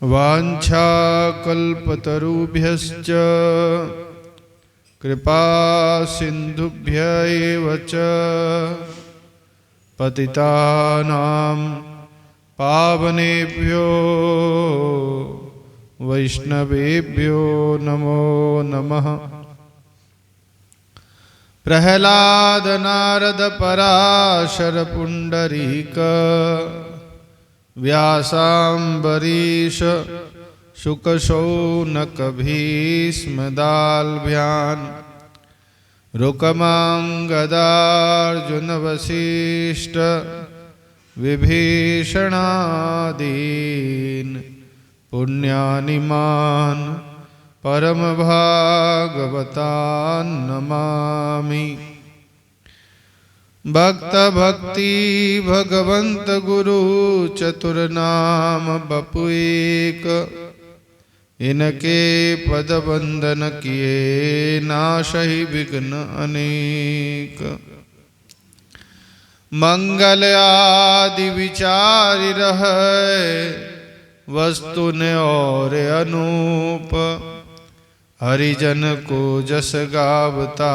वाञ्छाकल्पतरुभ्यश्च कृपा सिन्धुभ्य एव च पतितानां पावनेभ्यो वैष्णवेभ्यो नमो नमः। प्रह्लाद नारद पराशर पुंडरीक व्यासाम्बरीश शुकशौनक भीष्मदाल्भ्यान् रुकमाङ्गदार्जुन वसिष्ठ विभीषणादीन् पुण्यानिमान् परमभागवतान् नमामि। भक्त भक्ति भगवंत गुरु चतुर्नाम बपुएक इनके पद बंदन किए नाशहि विघ्न अनेक। मंगल आदि विचारि रहे वस्तु ने और अनूप हरिजन को जस गावता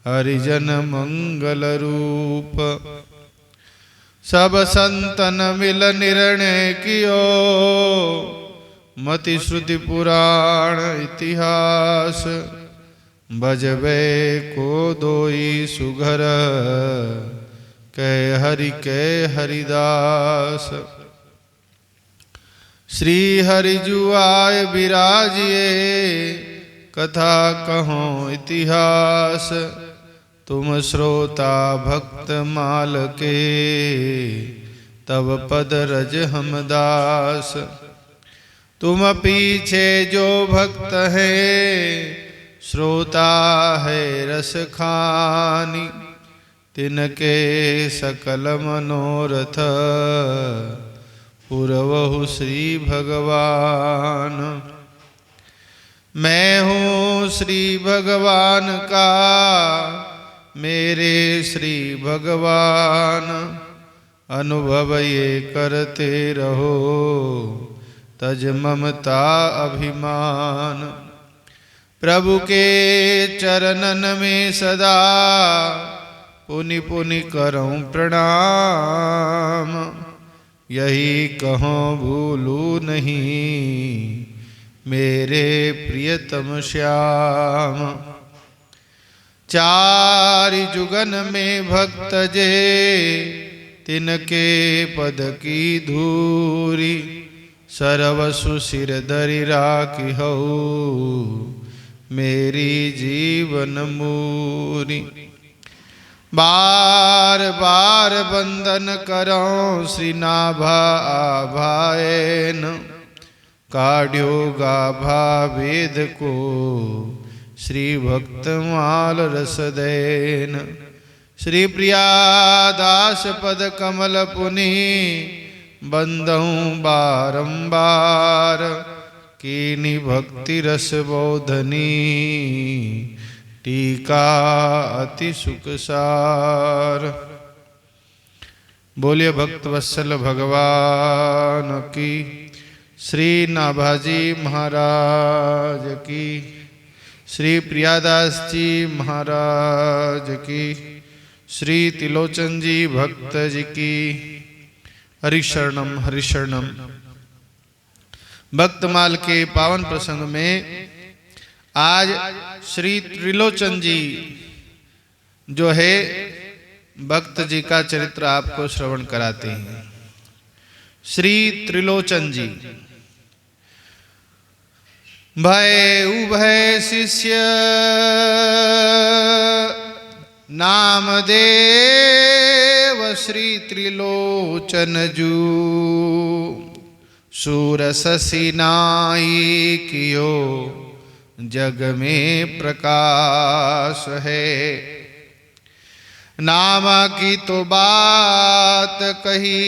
हरिजन मंगल रूप। सब संतन मिल निर्णय कियो मति श्रुति पुराण इतिहास बजबे को दोई सुघर कह हरि के हरिदास। श्री हरि जुआय विराजिए कथा कहो इतिहास तुम श्रोता भक्त माल के तब पद रज हम दास। तुम पीछे जो भक्त है श्रोता है रस खानी तिनके सकल मनोरथ पुरवहु श्री भगवान। मैं हूँ श्री भगवान का मेरे श्री भगवान अनुभव ये करते रहो तज ममता अभिमान। प्रभु के चरणन में सदा पुनि पुनि करऊं प्रणाम यही कहो भूलू नहीं मेरे प्रियतम श्याम। चार जुगन में भक्त जे तिनके पद की धूरी सर्वसु सिर धरि राखी हो मेरी जीवन मूरी। बार बार बंदन करो श्री नाभा आभाएन काढ़्यो गाभा वेद को श्री भक्तमाल रस देन। श्री प्रिया दास पद कमल पुनि बंदहूँ बारंबार कीनी भक्ति रस बोधनी टीका अति सुखसार। बोलिए भक्त वत्सल भगवान की। श्री नाभाजी महाराज की। श्री प्रियादास जी महाराज की। श्री तिलोचन जी भक्त जी की। हरिशरणम हरिशरणम। भक्तमाल के पावन प्रसंग में आज श्री त्रिलोचन जी जो है भक्त जी का चरित्र आपको श्रवण कराते हैं। श्री त्रिलोचन जी भय उभय शिष्य नामदेव श्री त्रिलोचन जू सूर शशि नाई कियो जग में प्रकाश है। नाम की तो बात कही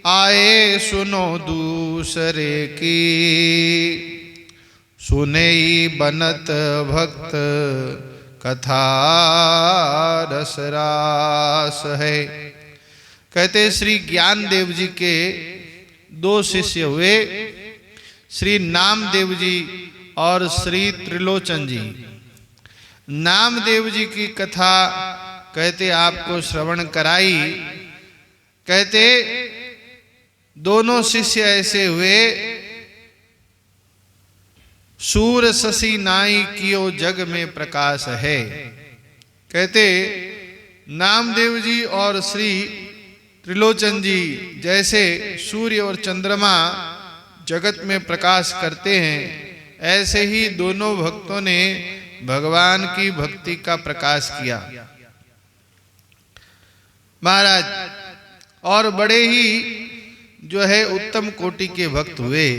आए सुनो दूसरे की सुने बनत भक्त कथा रसरास है। कहते श्री ज्ञान देव जी के दो शिष्य हुए, श्री नामदेव जी और श्री त्रिलोचन जी। नामदेव जी की कथा कहते आपको श्रवण कराई। कहते दोनों शिष्य ऐसे हुए, सूर शशि नाई कियो जग में प्रकाश है। कहते नामदेव जी और श्री त्रिलोचन जी जैसे सूर्य और चंद्रमा जगत में प्रकाश करते हैं, ऐसे ही दोनों भक्तों ने भगवान की भक्ति का प्रकाश किया महाराज, और बड़े ही जो है उत्तम कोटि के भक्त हुए।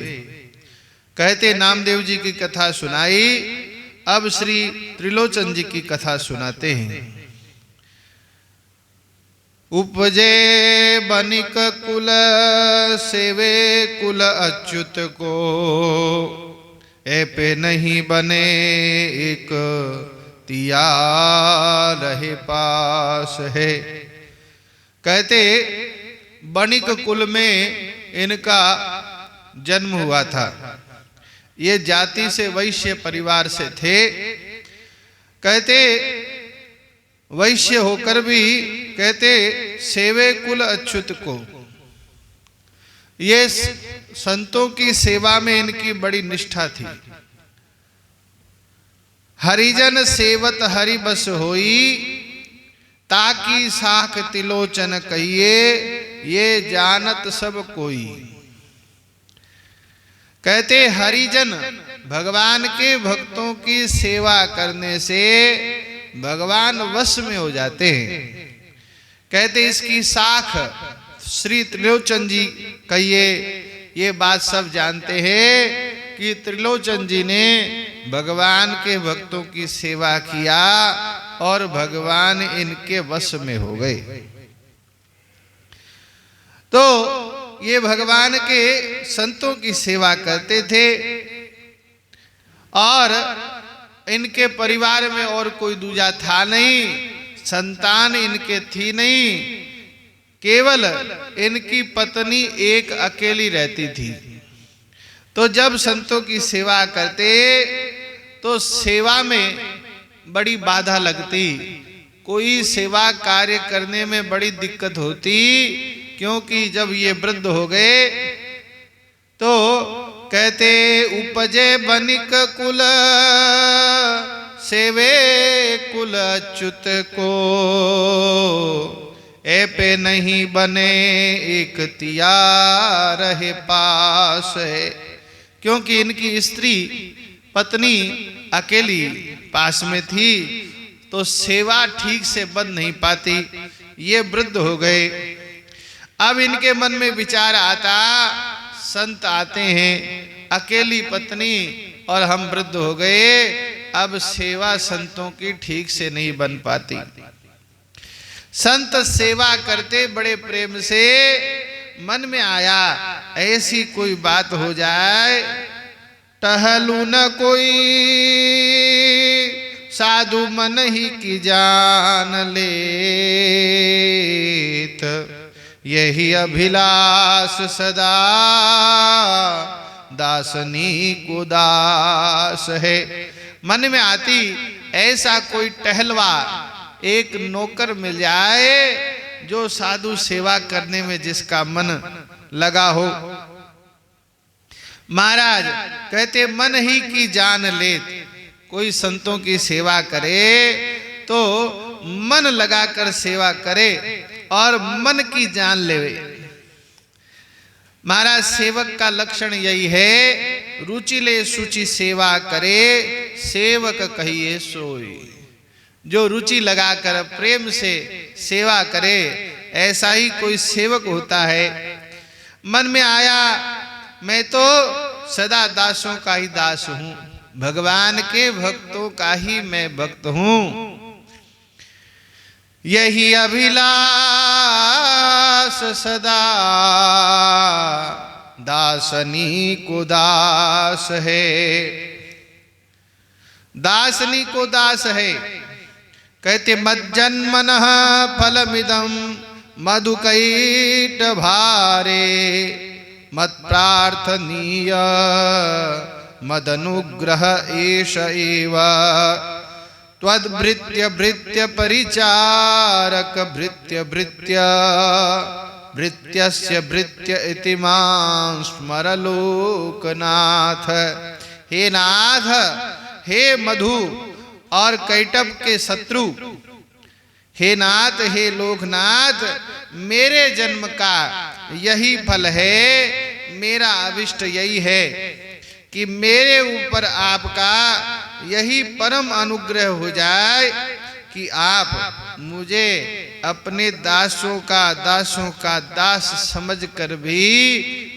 कहते नामदेव जी की कथा सुनाई, अब श्री त्रिलोचन जी की कथा सुनाते हैं। उपजे बनिक कुल सेवे कुल अच्युत को, ए पे नहीं बने एक तिया रहे पास है। कहते बनिक कुल में इनका जन्म हुआ था। ये जाति से वैश्य परिवार से थे। कहते वैश्य होकर भी कहते सेवे कुल अच्युत को, ये संतों की सेवा में इनकी बड़ी निष्ठा थी। हरिजन सेवत हरि बस होई, ताकि साख तिलोचन कहिए, ये जानत सब कोई। कहते हरिजन भगवान के भक्तों की सेवा करने से भगवान वश में हो जाते हैं। कहते इसकी साख श्री त्रिलोचन जी कहिए, ये बात सब जानते हैं कि त्रिलोचन जी ने भगवान के भक्तों की सेवा किया और भगवान इनके वश में हो गए। तो ये भगवान के संतों की सेवा करते थे और इनके परिवार में और कोई दूजा था नहीं, संतान इनके थी नहीं, केवल इनकी पत्नी एक अकेली रहती थी। तो जब संतों की सेवा करते तो सेवा में बड़ी बाधा लगती, कोई सेवा कार्य करने में बड़ी दिक्कत होती, क्योंकि जब ये वृद्ध हो गए तो कहते उपजे बनिक कुल सेवे कुल अच्युत को, ए पे नहीं बने एक तिया रहे पास है। क्योंकि इनकी स्त्री पत्नी अकेली पास में थी तो सेवा ठीक से बन नहीं पाती। ये वृद्ध हो गए। अब इनके मन में विचार आता, संत आते हैं, अकेली पत्नी और हम वृद्ध हो गए, अब सेवा संतों की ठीक से नहीं बन पाती। संत सेवा करते बड़े प्रेम से, मन में आया ऐसी कोई बात हो जाए, टहलू न कोई साधु मन ही की जान लेत, यही अभिलाष सदा दासनी को दास है। मन में आती ऐसा कोई टहलवा एक नौकर मिल जाए जो साधु सेवा करने में जिसका मन लगा हो। महाराज कहते मन ही की जान लेत, कोई संतों की सेवा करे तो मन लगाकर सेवा करे और मन की जान लेवे। महाराज सेवक का लक्षण यही है, रुचि ले सुचि सेवा करे, सेवक कहिए सोई। जो रुचि लगाकर प्रेम से सेवा करे ऐसा ही कोई सेवक होता है। मन में आया मैं तो सदा दासों का ही दास हूं, भगवान के भक्तों का ही मैं भक्त हूं, यही अभिलाष सदा दासनी को दास है। दासनी को दास है। कहते मज्जन्मनः फलमिदं मधुकैट भारे, मत प्रार्थनीय मदनुग्रह एष एव त्वद्भृत्य भृत्य परिचारक भृत्य भृत्य भृत्यस्य भृत्य इति मां स्मर लोकनाथ। हे नाथ, हे मधु और कैटभ के शत्रु, हे नाथ, हे लोकनाथ, मेरे जन्म का यही फल है, मेरा अभिष्ट यही है कि मेरे ऊपर आपका यही परम अनुग्रह हो जाए कि आप मुझे अपने दासों का दास समझकर भी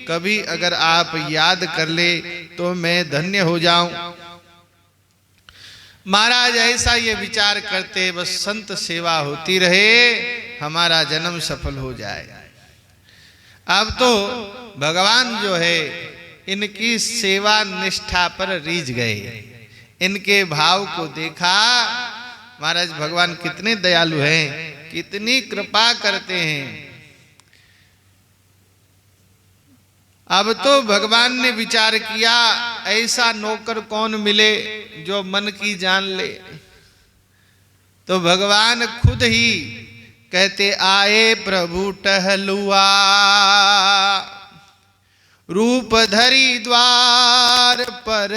कभी अगर आप याद कर ले तो मैं धन्य हो जाऊं। महाराज ऐसा ये विचार करते बस संत सेवा होती रहे, हमारा जन्म सफल हो जाए। अब तो भगवान जो है इनकी सेवा निष्ठा पर रीझ गए, इनके भाव को देखा। महाराज भगवान कितने दयालु हैं, कितनी कृपा करते हैं। अब तो भगवान ने विचार किया ऐसा नौकर कौन मिले जो मन की जान ले। तो भगवान खुद ही कहते आए प्रभु टहलुआ, रूप धरी द्वार पर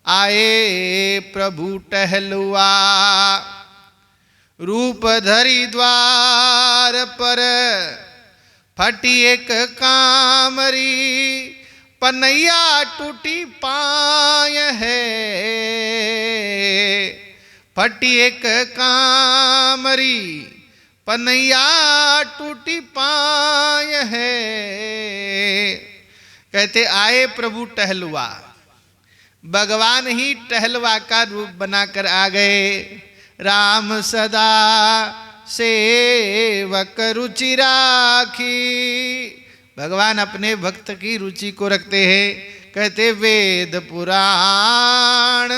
आए प्रभु टहलुआ, रूप धरी द्वार पर फटी एक कामरी, पनैया टूटी पाय है, फटी एक कामरी पनैया टूटी पाय है। कहते आए प्रभु टहलुआ, भगवान ही टहलुआ का रूप बनाकर आ गए। राम सदा सेवक रुचि राखी, भगवान अपने भक्त की रुचि को रखते हैं। कहते वेद पुराण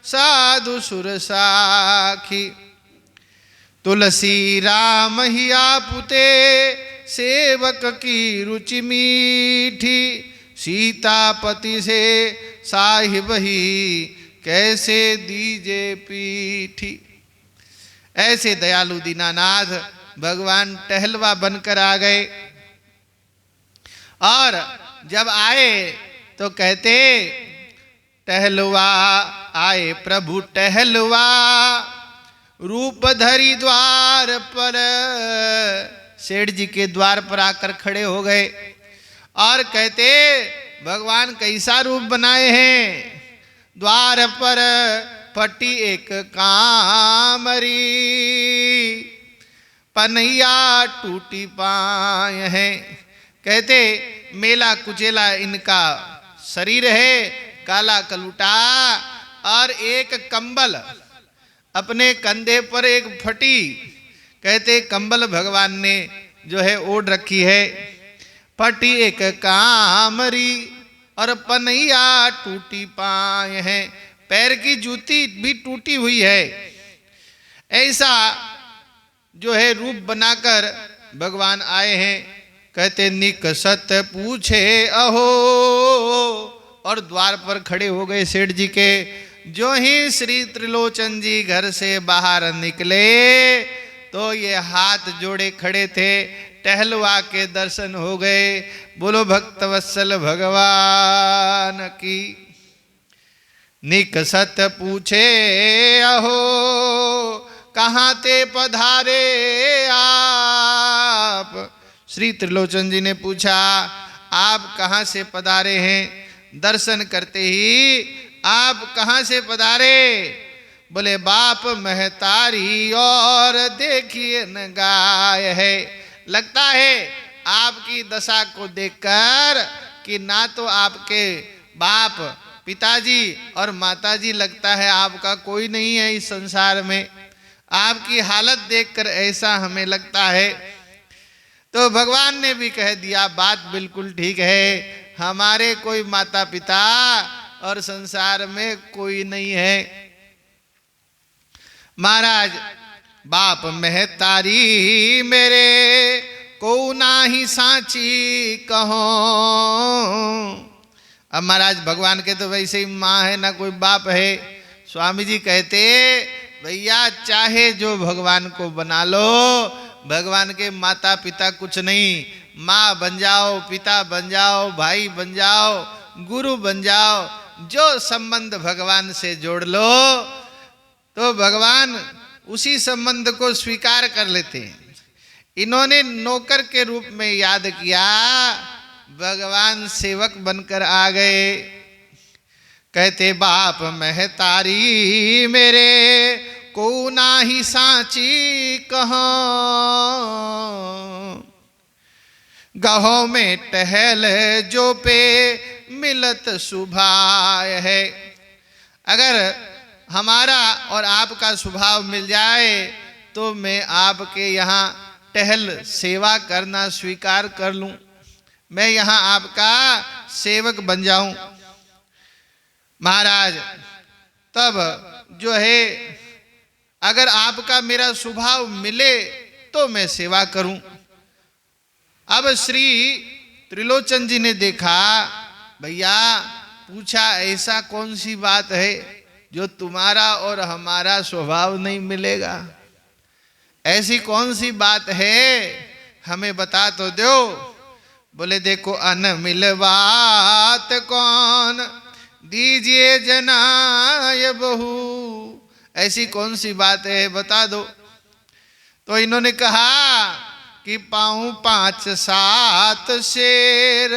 साधु सुर साखी, तुलसी राम ही आपुते सेवक की रुचि मीठी, सीतापति से साहिब ही कैसे दीजे पीठी। ऐसे दयालु दीनानाथ भगवान टहलवा बनकर आ गए। और जब आए तो कहते टहलवा आए प्रभु टहलवा, रूप धरी द्वार पर, सेठ जी के द्वार पर आकर खड़े हो गए और कहते भगवान कैसा रूप बनाए हैं। द्वार पर फटी एक कामरी, पनैया टूटी पाय है। कहते मेला कुचेला इनका शरीर है, काला कलूटा, और एक कंबल अपने कंधे पर एक फटी, कहते कंबल भगवान ने जो है ओढ़ रखी है। फटी एक कामरी और पनैया टूटी पाय है, पैर की जूती भी टूटी हुई है। ऐसा जो है रूप बनाकर भगवान आए हैं। कहते निकसत पूछे अहो, और द्वार पर खड़े हो गए सेठ जी के। जो ही श्री त्रिलोचन जी घर से बाहर निकले तो ये हाथ जोड़े खड़े थे, टहलवा के दर्शन हो गए। बोलो भक्तवत्सल भगवान की। निकसत पूछे अहो, कहाँ ते पधारे आप। श्री त्रिलोचन जी ने पूछा आप कहाँ से पधारे हैं। दर्शन करते ही आप कहाँ से पधारे। बोले बाप महतारी और देखिए न गाय है। लगता है आपकी दशा को देखकर कि ना तो आपके बाप पिताजी और माताजी, लगता है आपका कोई नहीं है इस संसार में। आपकी हालत देखकर ऐसा हमें लगता है। तो भगवान ने भी कह दिया बात बिल्कुल ठीक है, हमारे कोई माता पिता और संसार में कोई नहीं है। महाराज बाप महतारी मेरे को नाही सांची कहो। अब महाराज भगवान के तो वैसे ही माँ है ना कोई बाप है। स्वामी जी कहते भैया चाहे जो भगवान को बना लो, भगवान के माता पिता कुछ नहीं। माँ बन जाओ, पिता बन जाओ, भाई बन जाओ, गुरु बन जाओ, जो संबंध भगवान से जोड़ लो तो भगवान उसी संबंध को स्वीकार कर लेते हैं। इन्होंने नौकर के रूप में याद किया, भगवान सेवक बनकर आ गए। कहते बाप महतारी मेरे को नाही सांची कहो। गहो में टहल जो पे मिलत सुभाय है। अगर हमारा और आपका स्वभाव मिल जाए तो मैं आपके यहाँ टहल सेवा करना स्वीकार कर लूं, मैं यहाँ आपका सेवक बन जाऊं। महाराज तब जो है अगर आपका मेरा स्वभाव मिले तो मैं सेवा करूं। अब श्री त्रिलोचन जी ने देखा, भैया पूछा ऐसा कौन सी बात है जो तुम्हारा और हमारा स्वभाव नहीं मिलेगा? ऐसी कौन सी बात है हमें बता तो दो। बोले देखो अनमिल बात कौन दीजिए जनाय बहू। ऐसी कौन सी बात है बता दो। तो इन्होंने कहा कि पाऊं 5-7 शेर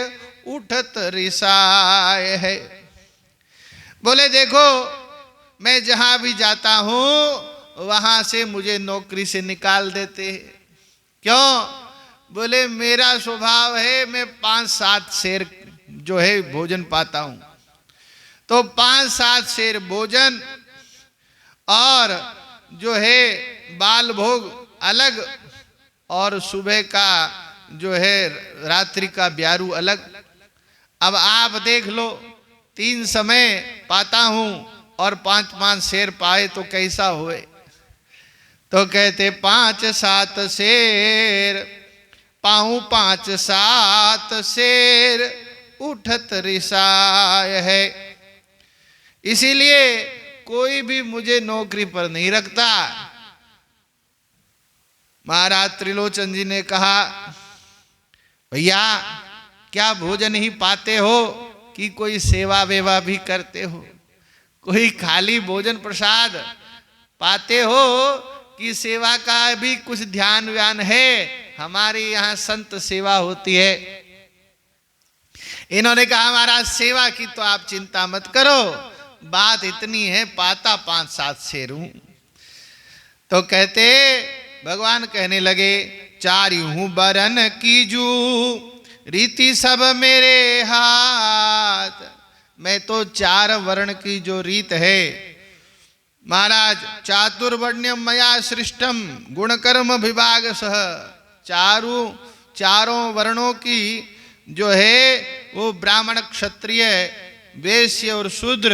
उठत रिसाय है। बोले देखो मैं जहां भी जाता हूं वहां से मुझे नौकरी से निकाल देते हैं। क्यों? बोले मेरा स्वभाव है मैं 5-7 शेर जो है भोजन पाता हूं। तो 5-7 शेर भोजन और जो है बाल भोग अलग और सुबह का जो है रात्रि का ब्यारू अलग। अब आप देख लो 3 समय पाता हूं और 5-5 शेर पाए तो कैसा हुए। तो कहते 5-7 शेर पाऊं 5-7 शेर उठत रिसाय है। इसीलिए कोई भी मुझे नौकरी पर नहीं रखता। महाराज त्रिलोचन जी ने कहा भैया क्या भोजन ही पाते हो कि कोई सेवा वेवा भी करते हो? कोई खाली भोजन प्रसाद पाते हो कि सेवा का भी कुछ ध्यान व्यान है? हमारे यहाँ संत सेवा होती है। इन्होंने कहा महाराज सेवा की तो आप चिंता मत करो, बात इतनी है पाता 5-7 शेर हूं। तो कहते भगवान कहने लगे 4 हूं बरन कीजू रीति सब मेरे हाथ। मैं तो 4 वर्ण की जो रीत है महाराज, चातुर्वर्ण्यम मया सृष्टम गुण कर्म विभाग सह। चारों वर्णों की जो है वो ब्राह्मण क्षत्रिय वैश्य और शूद्र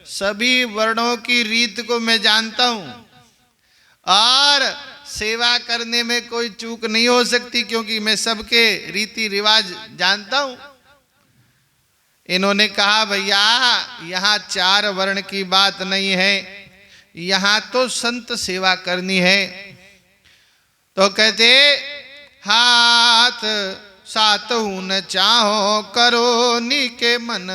सभी वर्णों की रीत को मैं जानता हूं और सेवा करने में कोई चूक नहीं हो सकती क्योंकि मैं सबके रीति रिवाज जानता हूं। इन्होंने कहा भैया यहाँ 4 वर्ण की बात नहीं है, यहाँ तो संत सेवा करनी है। तो कहते हाथ सात न चाहो करो नी के मन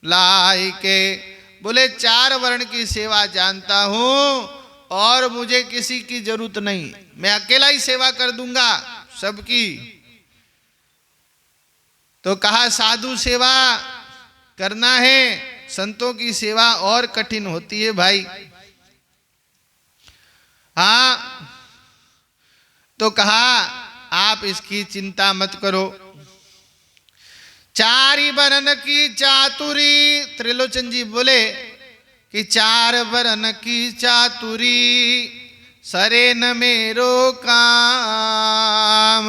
लाई के। बोले 4 वर्ण की सेवा जानता हूं और मुझे किसी की जरूरत नहीं, मैं अकेला ही सेवा कर दूंगा सबकी। तो कहा साधु सेवा करना है, संतों की सेवा और कठिन होती है भाई। हाँ तो कहा आप इसकी चिंता मत करो। 4 वरन की चातुरी, त्रिलोचन जी बोले कि 4 वरन की चातुरी सरे न मेरो काम।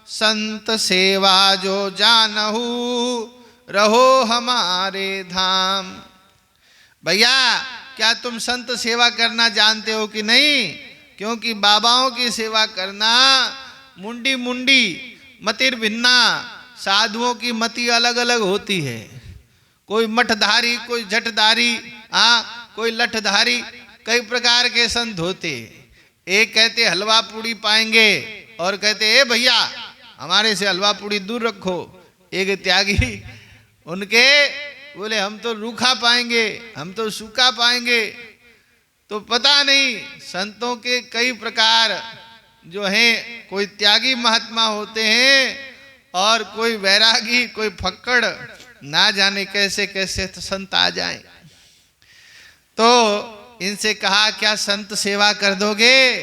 संत सेवा जो जानहु रहो हमारे धाम। भैया क्या तुम संत सेवा करना जानते हो कि नहीं? क्योंकि बाबाओं की सेवा करना मुंडी मुंडी मतिर भिन्ना, साधुओं की मति अलग अलग होती है। कोई मठधारी, कोई जटधारी, कोई लठधारी, कई प्रकार के संत होते। एक कहते हलवा पूड़ी पाएंगे और कहते ए भैया हमारे से हलवा पूड़ी दूर रखो। एक त्यागी उनके बोले हम तो रूखा पाएंगे, हम तो सूखा पाएंगे। तो पता नहीं संतों के कई प्रकार जो हैं, कोई त्यागी महात्मा होते हैं और कोई वैरागी, कोई फक्कड़, ना जाने कैसे कैसे तो संत आ जाएं। तो इनसे कहा क्या संत सेवा कर दोगे?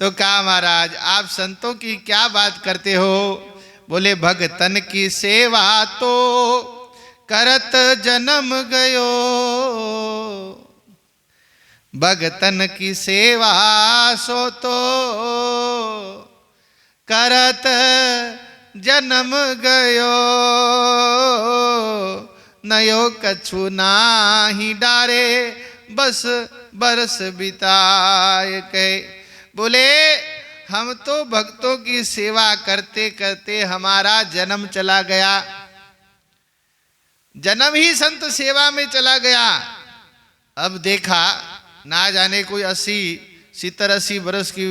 तो कहा महाराज आप संतों की क्या बात करते हो? बोले भगतन की सेवा तो करत जन्म गयो, भगतन की सेवा सो तो करत जन्म गयो, नयो कछु नाही डारे बस बरस बिताए के। बोले हम तो भक्तों की सेवा करते करते हमारा जन्म चला गया, जन्म ही संत सेवा में चला गया। अब देखा ना जाने कोई 70-80 बरस की,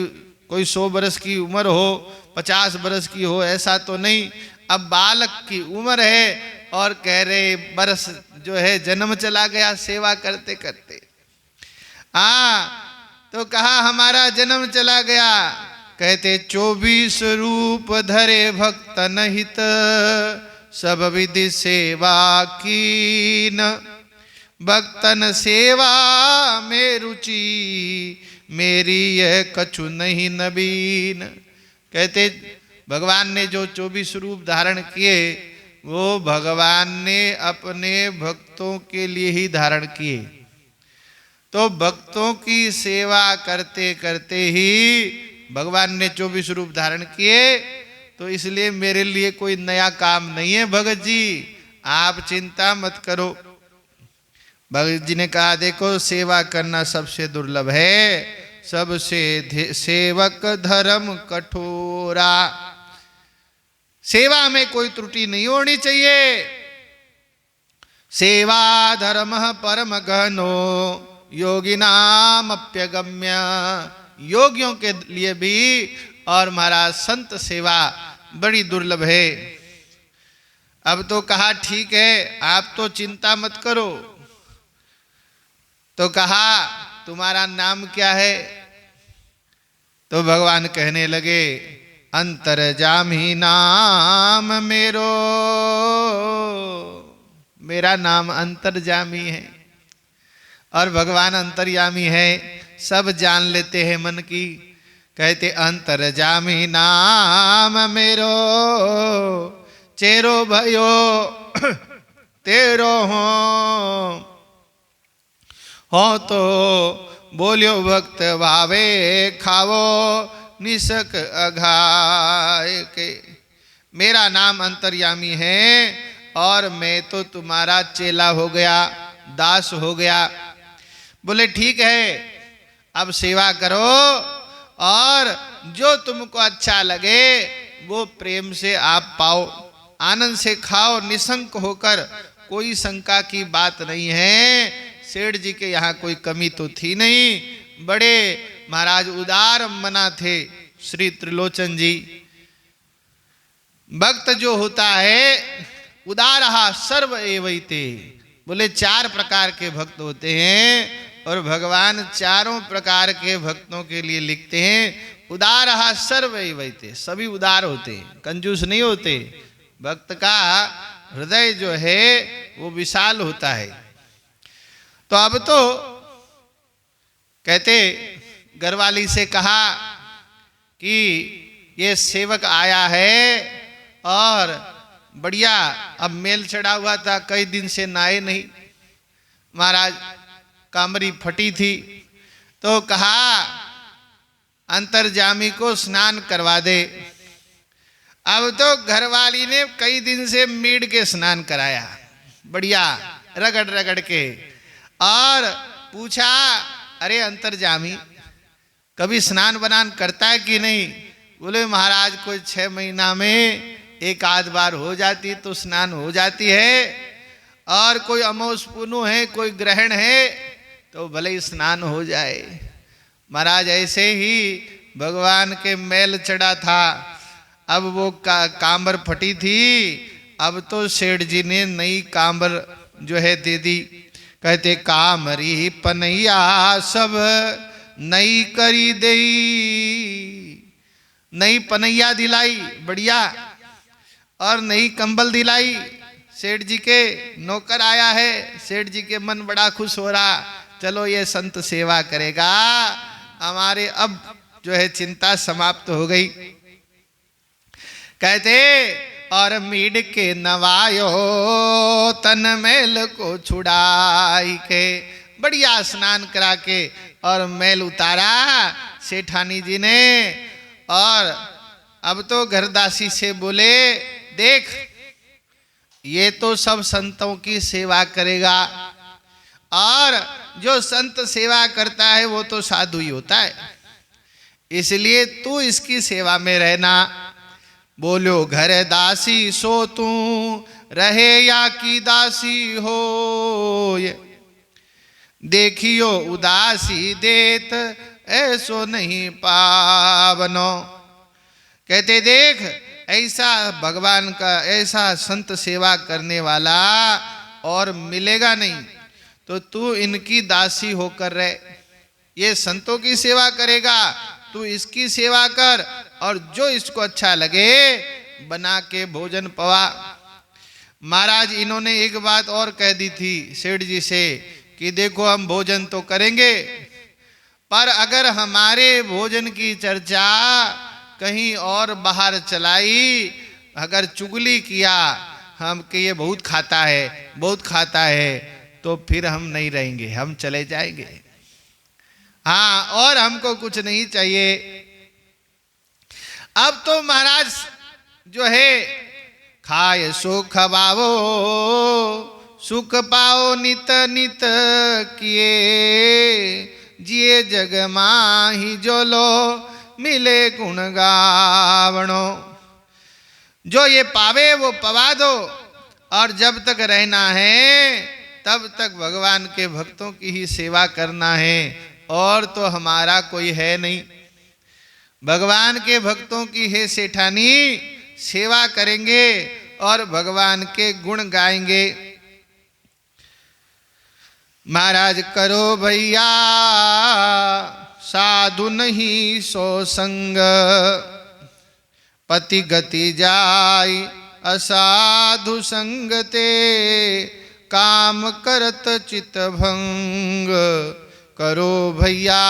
कोई 100 बरस की उम्र हो, 50 बरस की हो, ऐसा तो नहीं। अब बालक की उम्र है और कह रहे बरस जो है जन्म चला गया सेवा करते करते। तो कहा हमारा जन्म चला गया। कहते 24 रूप धरे भक्तन हित, सब विधि सेवा कीन, भक्तन सेवा में रुचि, मेरी यह कछु नहीं नवीन। कहते भगवान ने जो 24 रूप धारण किए वो भगवान ने अपने भक्तों के लिए ही धारण किए। तो भक्तों की सेवा करते करते ही भगवान ने 24 रूप धारण किए। तो इसलिए मेरे लिए कोई नया काम नहीं है भगत जी, आप चिंता मत करो। भगत जी ने कहा देखो सेवा करना सबसे दुर्लभ है, सबसे सेवक धर्म कठोरा। सेवा में कोई त्रुटि नहीं होनी चाहिए। सेवा धर्म परम गहनो योगिनाम अप्यगम्य, योगियों के लिए भी और महाराज संत सेवा बड़ी दुर्लभ है। अब तो कहा ठीक है आप तो चिंता मत करो। तो कहा तुम्हारा नाम क्या है? तो भगवान कहने लगे अंतर्जामी नाम मेरो, मेरा नाम अंतर्जामी है। और भगवान अंतर्यामी है, सब जान लेते हैं मन की। कहते अंतर्जामी नाम मेरो, चेरो भयो तेरो हो तो बोलियो भक्त भावे खावो निसक अघाय के। मेरा नाम अंतर्यामी है और मैं तो तुम्हारा चेला हो गया, दास हो गया। बोले ठीक है अब सेवा करो और जो तुमको अच्छा लगे वो प्रेम से आप पाओ, आनंद से खाओ, निशंक होकर, कोई शंका की बात नहीं है। सेठ जी के यहाँ कोई कमी तो थी नहीं, बड़े महाराज उदार मना थे श्री त्रिलोचन जी। भक्त जो होता है उदारहा सर्व एवैते, बोले 4 प्रकार के भक्त होते हैं और भगवान चारों प्रकार के भक्तों के लिए लिखते हैं उदारहा सर्व एवैते, सभी उदार होते हैं, कंजूस नहीं होते। भक्त का हृदय जो है वो विशाल होता है। तो अब तो कहते घरवाली से कहा कि ये सेवक आया है और बढ़िया, अब मेल चढ़ा हुआ था, कई दिन से नहाए नहीं, महाराज कामरी फटी थी। तो कहा अंतर्जामी को स्नान करवा दे। अब तो घरवाली ने कई दिन से मीड़ के स्नान कराया, बढ़िया रगड़ रगड़ के, और पूछा अरे अंतर्जामी कभी स्नान बनान करता है कि नहीं? बोले महाराज कोई 6 महीना में एक आध बार हो जाती तो स्नान हो जाती है, और कोई अमोस पुनु है, कोई ग्रहण है तो भले ही स्नान हो जाए। महाराज ऐसे ही भगवान के मैल चढ़ा था, अब वो कांबर फटी थी, अब तो सेठ जी ने नई कांबर जो है दे दी। कहते कामरी पनैया सब नई करी देई, नई पनैया दिलाई बढ़िया, और नई कंबल दिलाई। सेठ जी के नौकर आया है, सेठ जी के मन बड़ा खुश हो रहा, चलो ये संत सेवा करेगा, हमारे अब जो है चिंता समाप्त हो गई। कहते और मीड के नवायो तन मैल को छुड़ाई के, बढ़िया स्नान करा के और मैल उतारा सेठानी जी ने। और अब तो घरदासी से बोले देख ये तो सब संतों की सेवा करेगा, और जो संत सेवा करता है वो तो साधु ही होता है, इसलिए तू इसकी सेवा में रहना। बोलो घर दासी सो तू रहे या की दासी हो, देखियो उदासी देत ऐसो नहीं पावनो। कहते देख ऐसा भगवान का ऐसा संत सेवा करने वाला और मिलेगा नहीं, तो तू इनकी दासी होकर रहे। ये संतों की सेवा करेगा, तू इसकी सेवा कर, और जो इसको अच्छा लगे बना के भोजन पवा। महाराज इन्होंने एक बात और कह दी थी सेठ जी से कि देखो हम भोजन तो करेंगे, पर अगर हमारे भोजन की चर्चा कहीं और बाहर चलाई, अगर चुगली किया हम कि ये बहुत खाता है बहुत खाता है, तो फिर हम नहीं रहेंगे, हम चले जाएंगे। हाँ, और हमको कुछ नहीं चाहिए। अब तो महाराज जो है खाए सो खवाओ सुख पाओ नित नित किए, जिए जग माही जो लो मिले गुण गावणो। जो ये पावे वो पवा दो, और जब तक रहना है तब तक भगवान के भक्तों की ही सेवा करना है, और तो हमारा कोई है नहीं। भगवान के भक्तों की है सेठानी सेवा करेंगे और भगवान के गुण गाएंगे। महाराज करो भैया साधु नहीं सो संग, पति गति जाय असाधु संगते, काम करत चित भंग। करो भैया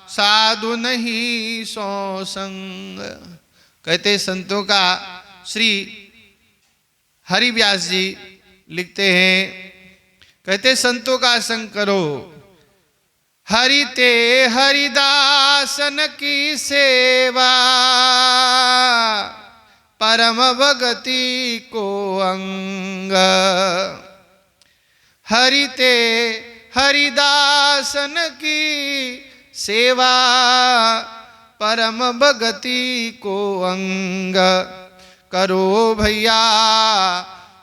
साधु नहीं सो संग। कहते संतों का श्री हरिव्यास जी लिखते हैं, कहते संतों का संग करो, हरिते हरिदासन की सेवा, परम भगति को अंग। हरिते हरिदासन की सेवा, परम भगति को अंग। करो भैया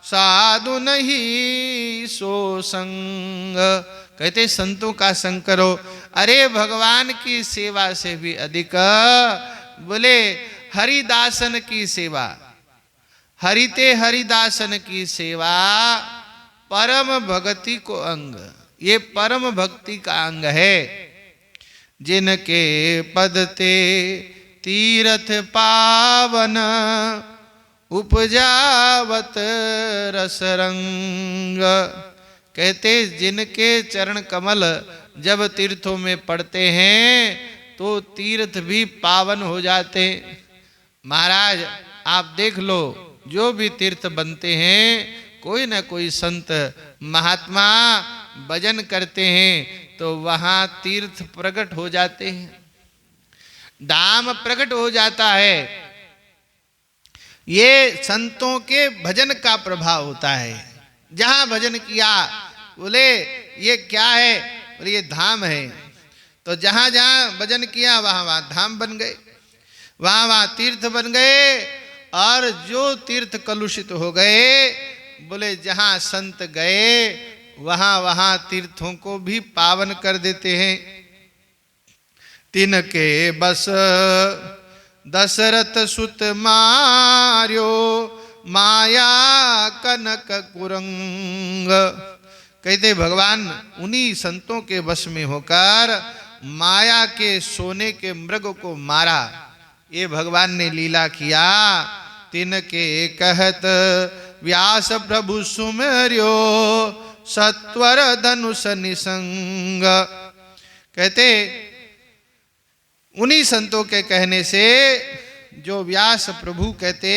साधु नहीं सो संग। कहते संतों का संग करो। अरे भगवान की सेवा से भी अधिक बोले हरिदासन की सेवा, हरिते हरिदासन की सेवा परम भक्ति को अंग। ये परम भक्ति का अंग है। जिनके पद ते तीर्थ पावन, उपजावत रसरंग। कहते जिनके चरण कमल जब तीर्थों में पड़ते हैं तो तीर्थ भी पावन हो जाते। महाराज आप देख लो, जो भी तीर्थ बनते हैं कोई ना कोई संत महात्मा भजन करते हैं तो वहाँ तीर्थ प्रकट हो जाते हैं, धाम प्रकट हो जाता है। ये संतों के भजन का प्रभाव होता है। जहाँ भजन किया बोले ये क्या है, बोले ये धाम है, तो जहाँ जहाँ भजन किया वहाँ वहाँ धाम बन गए। वहां वहां तीर्थ बन गए, और जो तीर्थ कलुषित हो गए, बोले जहां संत गए वहां वहां तीर्थों को भी पावन कर देते हैं। तिनके बस दशरथ सुत मार्यो, माया कनक कुरंग। कहते भगवान उन्हीं संतों के वश में होकर माया के सोने के मृग को मारा, ये भगवान ने लीला किया। तिनके कहत व्यास प्रभु सुमेर्यो, सत्वर धनुष निसंग। कहते उन्हीं संतों के कहने से जो व्यास प्रभु कहते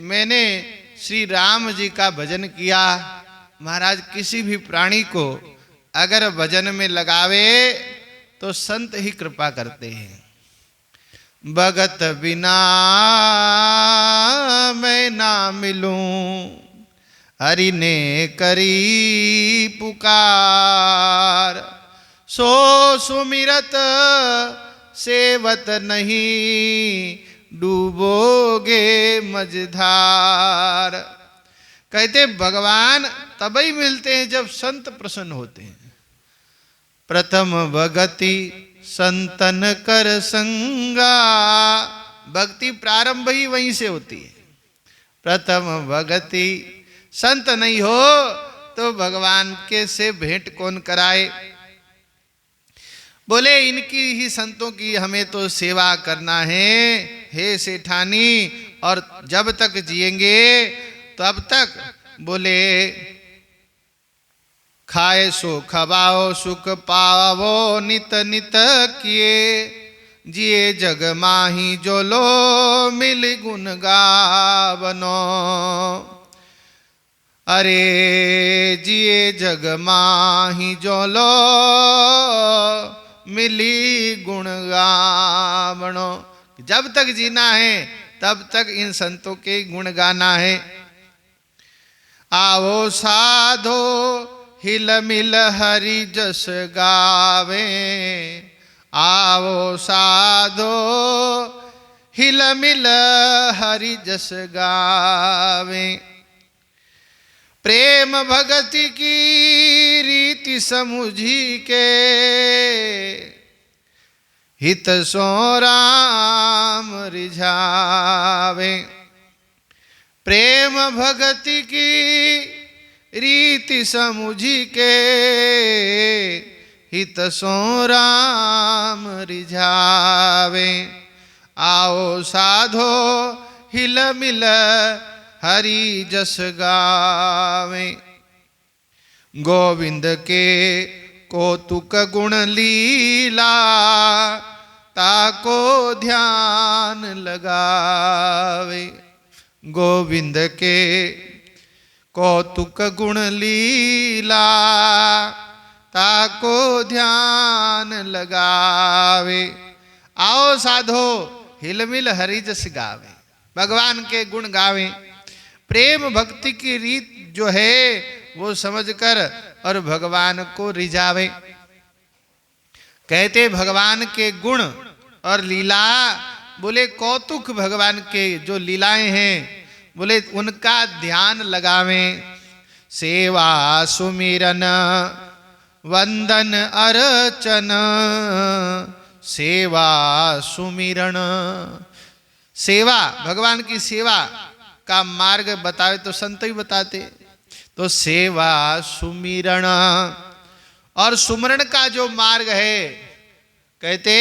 मैंने श्री राम जी का भजन किया। महाराज किसी भी प्राणी को अगर भजन में लगावे तो संत ही कृपा करते हैं। भगत बिना मैं ना मिलूं, हरि ने करी पुकार। सो सुमिरत सेवत नहीं, डूबोगे मझधार। कहते भगवान तभी मिलते हैं जब संत प्रसन्न होते हैं। प्रथम भगति संतन कर संगा, भक्ति प्रारंभ ही वहीं से होती है। प्रथम भगति, संत नहीं हो तो भगवान के से भेंट कौन कराए। बोले इनकी ही संतों की हमें तो सेवा करना है हे सेठानी, और जब तक जिएंगे तब तक बोले खाए सो खबाओ सुख पावो नित नित किए। जिए जग माही जो लो मिल गुण गावनो। अरे जिए जग माही जो लो मिली गुण गावनो। जब तक जीना है तब तक इन संतों के गुण गाना है। आओ साधो हिल मिल हरि जस गावे। आओ साधो हिल मिल हरि जस गावे। प्रेम भगति की रीति समुझी के, हित सो राम रिझावे। प्रेम भगति की रीति समुझी के, हित सो राम रिझावे। आओ साधो हिल मिल हरि जस गावे। गोविंद के कौतुक गुण लीला, ताको ध्यान लगावे। गोविंद के कौतुक गुण लीला, ताको ध्यान लगावे। आओ साधो हिलमिल हरि जस गावे। भगवान के गुण गावे। प्रेम भक्ति की रीत जो है वो समझकर और भगवान को रिझावे। कहते भगवान के गुण और लीला, बोले कौतुक भगवान के जो लीलाएं हैं, बोले उनका ध्यान लगावें। सेवा सुमिरन वंदन अर्चन, सेवा सुमिरन। सेवा, भगवान की सेवा का मार्ग बतावे तो संत ही बताते। तो सेवा सुमिरन और सुमरण का जो मार्ग है, कहते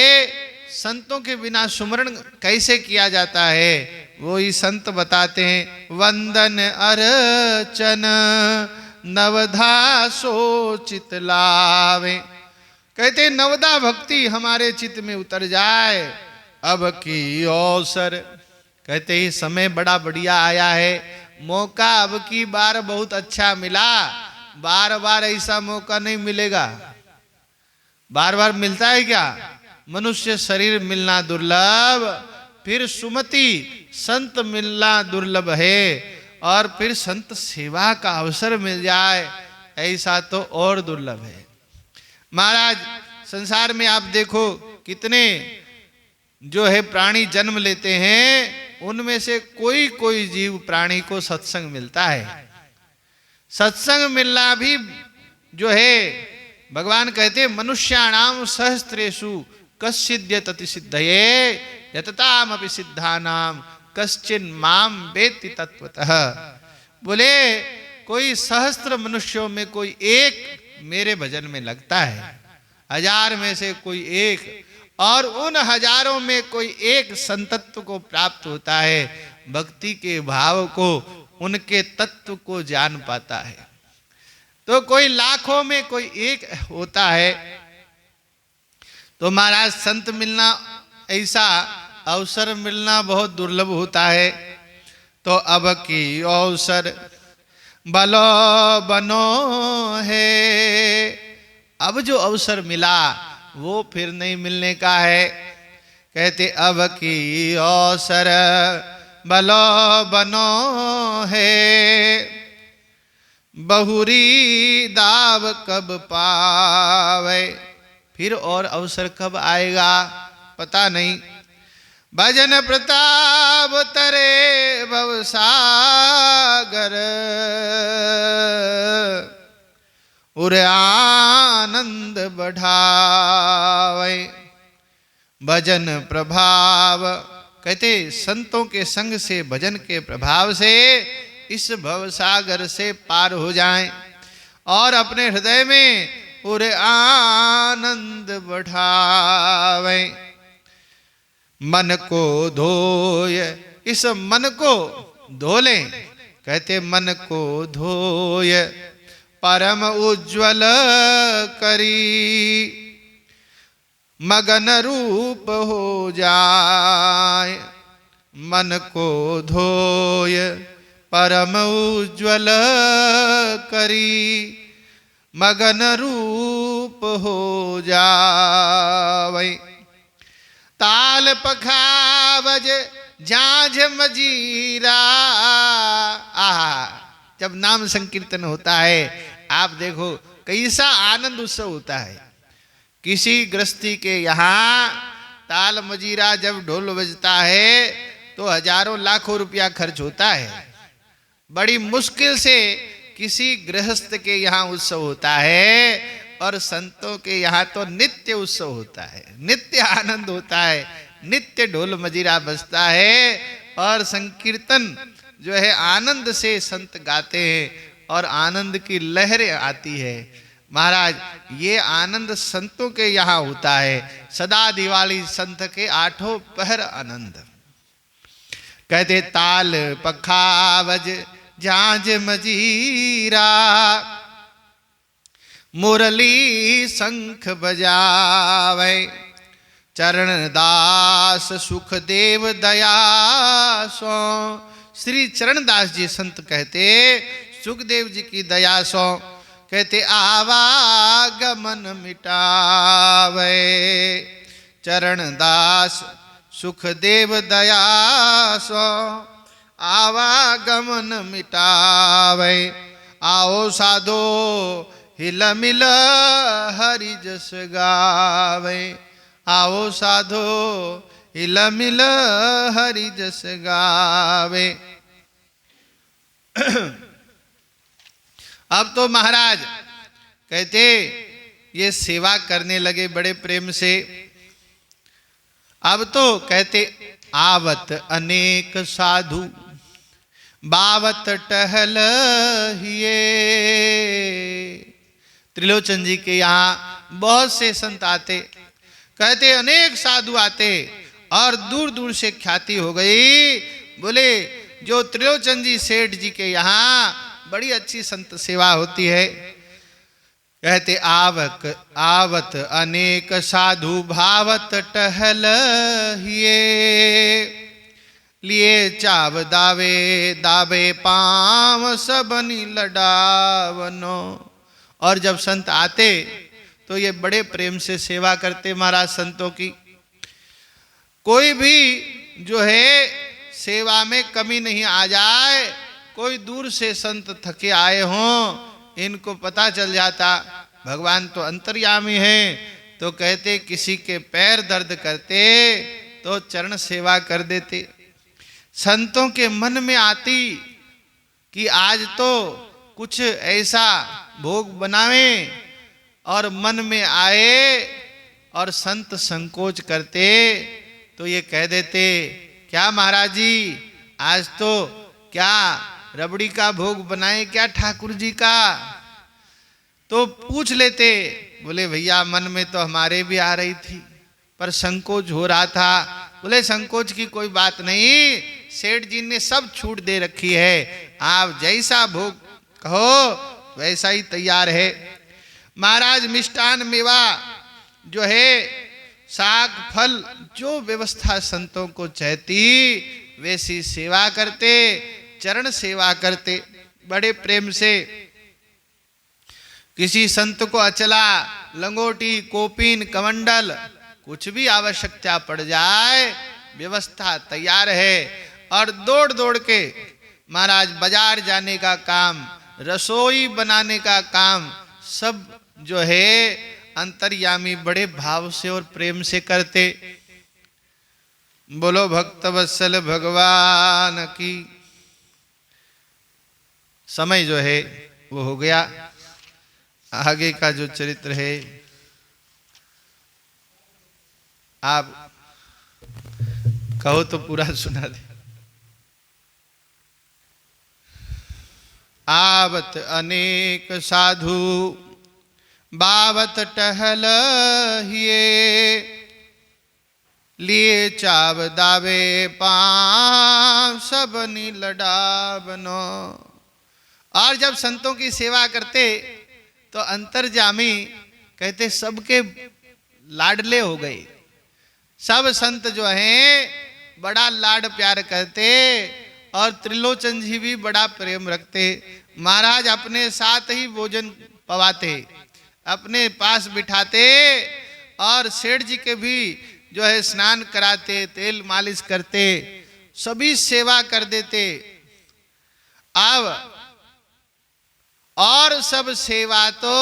संतों के बिना सुमरण कैसे किया जाता है वो ही संत बताते हैं। वंदन अर्चन नवधा सोचित लावे। कहते नवदा भक्ति हमारे चित्त में उतर जाए। अब की अवसर, कहते ही समय बड़ा बढ़िया आया है, मौका अब की बार बहुत अच्छा मिला। बार बार ऐसा मौका नहीं मिलेगा। बार बार मिलता है क्या? मनुष्य शरीर मिलना दुर्लभ, फिर सुमति संत मिलना दुर्लभ है, और फिर संत सेवा का अवसर मिल जाए ऐसा तो और दुर्लभ है। महाराज संसार में आप देखो कितने जो है प्राणी जन्म लेते हैं, उनमें से कोई कोई जीव प्राणी को सत्संग मिलता है। सत्संग मिलना भी जो है, भगवान कहते मनुष्याणाम सहस्त्रेषु कश्चिद्यतति सिद्धये यततामपि सिद्धानाम कश्चिन माम वेत्ति तत्वतः। बोले कोई सहस्त्र मनुष्यों में कोई एक मेरे भजन में लगता है, 1000 में से कोई एक, और उन हजारों में कोई एक संतत्व को प्राप्त होता है, भक्ति के भाव को, उनके तत्व को जान पाता है। तो कोई लाखों में कोई एक होता है। तो महाराज संत मिलना, ऐसा अवसर मिलना बहुत दुर्लभ होता है। तो अब की अवसर बलो बनो है, अब जो अवसर मिला वो फिर नहीं मिलने का है। कहते अब की अवसर बलो बनो है, बहुरी दाव कब पावे, फिर और अवसर कब आएगा पता नहीं। भजन प्रताप तरे भवसागर, उर आनंद बढ़ावे। भजन प्रभाव, कहते संतों के संग से, भजन के प्रभाव से इस भवसागर से पार हो जाएं और अपने हृदय में उर आनंद बढ़ावे। मन को धोय, इस मन को धो लें। कहते मन को धोय परम उज्ज्वल करी, मगन रूप हो जाए। मन को धोय परम उज्ज्वल करी, मगन रूप हो जावे। ताल पखावज झांझ मजीरा, आहा, जब नाम संकीर्तन होता है आप देखो कैसा आनंद उत्सव होता है। किसी गृहस्थी के यहाँ ताल मजीरा जब ढोल बजता है तो हजारों लाखों रुपया खर्च होता है। बड़ी मुश्किल से किसी गृहस्थ के यहाँ उत्सव होता है, और संतों के यहाँ तो नित्य उत्सव होता है, नित्य आनंद होता है, नित्य ढोल मजीरा बजता है और संकीर्तन जो है आनंद से संत गाते हैं और आनंद की लहरें आती है। महाराज ये आनंद संतों के यहाँ होता है। सदा दिवाली संत के 8 पहर आनंद। कहते ताल पखावज झांझ मजीरा, मुरली शंख बजावे। चरण दास सुखदेव दया सो, श्री चरणदास जी संत कहते सुखदेव जी की दया सो, कहते आवागमन मिटावे। चरणदास सुखदेव दया सो, आवागमन मिटावे। आओ साधो हिल मिल हरि जस गावे। आओ साधो हिल मिल हरि जस गावे। अब तो महाराज कहते ये सेवा करने लगे बड़े प्रेम से। अब तो कहते आवत अनेक साधु बावत टहल हिये। त्रिलोचन जी के यहाँ बहुत से संत आते, कहते अनेक साधु आते और दूर दूर से ख्याति हो गई। बोले जो त्रिलोचन जी सेठ जी के यहाँ बड़ी अच्छी संत सेवा होती है। कहते आवत अनेक साधु भावत टहल हिये। लिए चाव दावे दावे पांव सबनी लडावनो। और जब संत आते तो ये बड़े प्रेम से सेवा करते महाराज संतों की। कोई भी जो है सेवा में कमी नहीं आ जाए। कोई दूर से संत थके आए हों, इनको पता चल जाता भगवान तो अंतर्यामी है, तो कहते किसी के पैर दर्द करते तो चरण सेवा कर देते। संतों के मन में आती कि आज तो कुछ ऐसा भोग बनावें, और मन में आए और संत संकोच करते तो ये कह देते, क्या महाराज जी आज तो क्या रबड़ी का भोग बनाए क्या ठाकुर जी का? तो पूछ लेते, बोले भैया मन में तो हमारे भी आ रही थी पर संकोच हो रहा था। बोले संकोच की कोई बात नहीं, सेठ जी ने सब छूट दे रखी है, आप जैसा भोग कहो वैसा ही तैयार है। महाराज मिष्टान मेवा जो है, साग फल, जो व्यवस्था संतों को चाहती वैसी सेवा करते, चरण सेवा करते बड़े प्रेम से। किसी संत को अचला, लंगोटी, कोपीन, कमंडल कुछ भी आवश्यकता पड़ जाए, व्यवस्था तैयार है। और दौड़ दौड़ के महाराज बाजार जाने का काम, रसोई बनाने का काम सब जो है अंतर्यामी बड़े भाव से और प्रेम से करते। बोलो भक्तवत्सल भगवान की। समय जो है वो हो गया, आगे का जो चरित्र है आप कहो तो पूरा सुना दे। आवत अनेक साधु बावत टहल हिए, लिए चाव दावे पांव सबनी लडावनो। और जब संतों की सेवा करते तो अंतर्जामी कहते सबके लाडले हो गए। सब संत जो हैं बड़ा लाड प्यार करते और त्रिलोचन जी भी बड़ा प्रेम रखते। महाराज अपने साथ ही भोजन पवाते, अपने पास बिठाते और सेठ जी के भी जो है स्नान कराते, तेल मालिश करते, सभी सेवा कर देते। अब और सब सेवा तो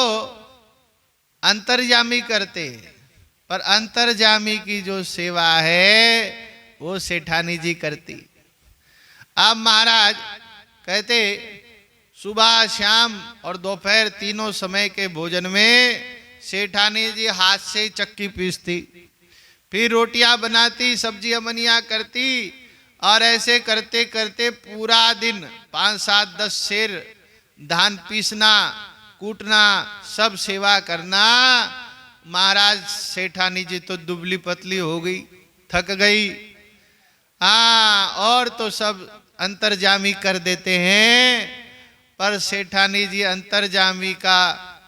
अंतर्यामी करते, पर अंतर्यामी की जो सेवा है वो सेठानी जी करती। अब महाराज कहते सुबह शाम और दोपहर तीनों समय के भोजन में सेठानी जी हाथ से चक्की पीसती, फिर रोटियां बनाती, सब्जियां बनिया करती, और ऐसे करते करते पूरा दिन 5, 7, 10 सेर धान पीसना, कूटना, सब सेवा करना। महाराज सेठानी जी तो दुबली पतली हो गई, थक गई। और तो सब अंतर्जामी कर देते हैं, पर सेठानी जी अंतर्जामी का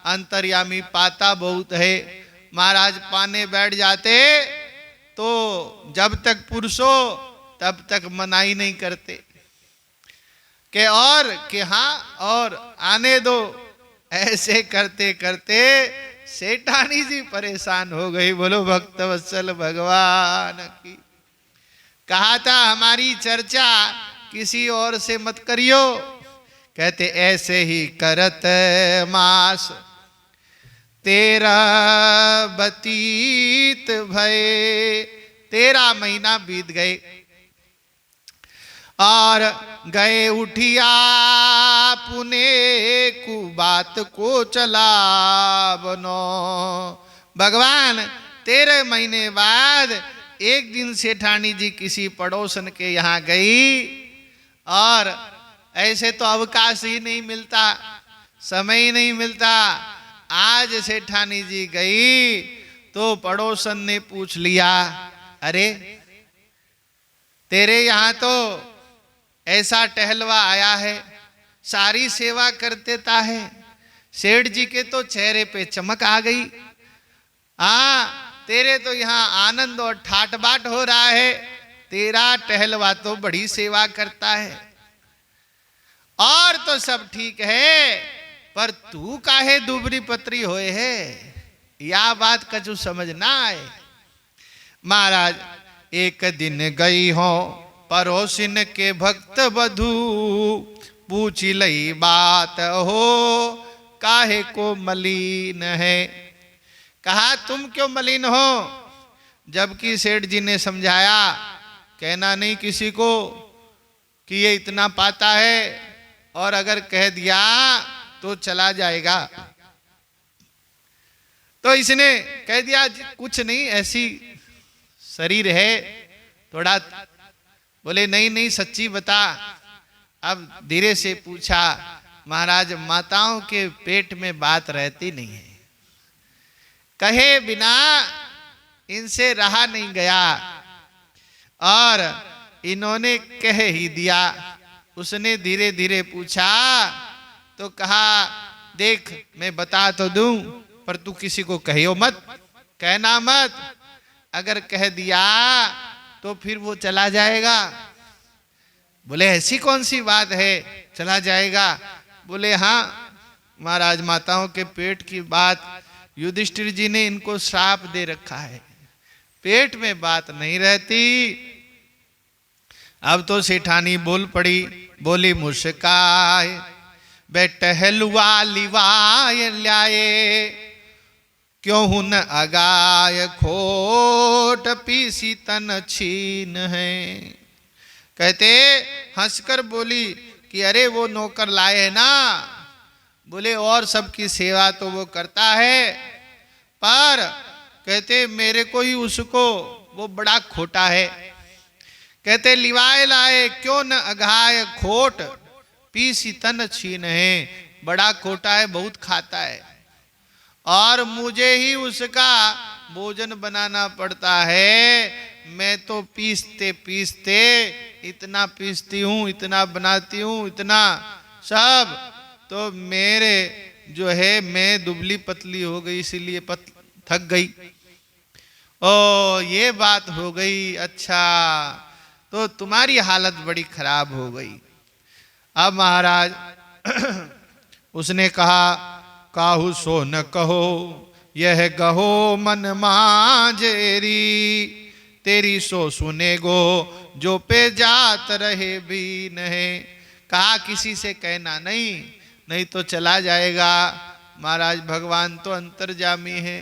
अंतर्यामी पाता बहुत है। महाराज पाने बैठ जाते तो जब तक पुरुषो तब तक मनाही नहीं करते कि हाँ और आने दो। ऐसे करते करते सेठानी जी परेशान हो गई। बोलो भक्तवत्सल भगवान की। कहा था हमारी चर्चा किसी और से मत करियो, कहते ऐसे ही करत मास 13 बतीत भये। 13 महीना बीत गए और गए उठिया पुने कु बात को चला बनो। भगवान 13 महीने बाद एक दिन सेठानी जी किसी पड़ोसन के यहाँ गई, और ऐसे तो अवकाश ही नहीं मिलता, समय ही नहीं मिलता। आज सेठानी जी गई तो पड़ोसन ने पूछ लिया, अरे तेरे यहाँ तो ऐसा टहलवा आया है, सारी सेवा कर देता है, सेठ जी के तो चेहरे पे चमक आ गई। तेरे तो यहाँ आनंद और ठाट बाट हो रहा है, तेरा टहलवा तो बड़ी सेवा करता है। और तो सब ठीक है, पर तू काहे दुबरी पतरी होए है, या बात कछु समझ ना आए। महाराज एक दिन गई हो पड़ोसिन के भक्त बधू, पूछी लई बात हो काहे को मलिन है। कहा तुम क्यों मलिन हो? जबकि सेठ जी ने समझाया, कहना नहीं किसी को कि ये इतना पाता है, और अगर कह दिया तो चला जाएगा। तो इसने कह दिया कुछ नहीं, ऐसी शरीर है थोड़ा। बोले नहीं नहीं सच्ची बता। अब धीरे से पूछा, महाराज माताओं के पेट में बात रहती नहीं है, कहे बिना इनसे रहा नहीं गया, और इन्होंने कह ही दिया। उसने धीरे धीरे पूछा तो कहा, देख मैं बता तो दूं, पर तू किसी को कहियो मत, कहना मत। अगर कह दिया तो फिर वो चला जाएगा। बोले ऐसी कौन सी बात है, चला जाएगा? बोले हाँ महाराज, माताओं के पेट की बात, युधिष्ठिर जी ने इनको श्राप दे रखा है, पेट में बात नहीं रहती। अब तो सेठानी बोल पड़ी, बोली मुस्काए बेट हलवा लिवाए ल्याए, क्यों न अगाय खोट पीसी तन छीन है। कहते हंसकर बोली कि अरे वो नौकर लाए है ना। बोले और सबकी सेवा तो वो करता है, पर कहते मेरे को ही उसको वो बड़ा खोटा है। कहते लिवाए लाए क्यों न अघाय खोट पीसी तन छीन है, बड़ा खोटा है, बहुत खाता है, और मुझे ही उसका भोजन बनाना पड़ता है। मैं तो पीसते पीसते इतना पीसती हूँ, इतना बनाती हूँ, इतना सब, तो मेरे जो है मैं दुबली पतली हो गई, इसीलिए थक गई। ओ ये बात हो गई, अच्छा तो तुम्हारी हालत बड़ी खराब हो गई। अब महाराज उसने कहा, काहू सो न कहो यह गहो मन मांझेरी, तेरी सो सुने गो जो पे जात रहे भी नहीं। कहा किसी से कहना नहीं, नहीं तो चला जाएगा। महाराज भगवान तो अंतर्जामी है,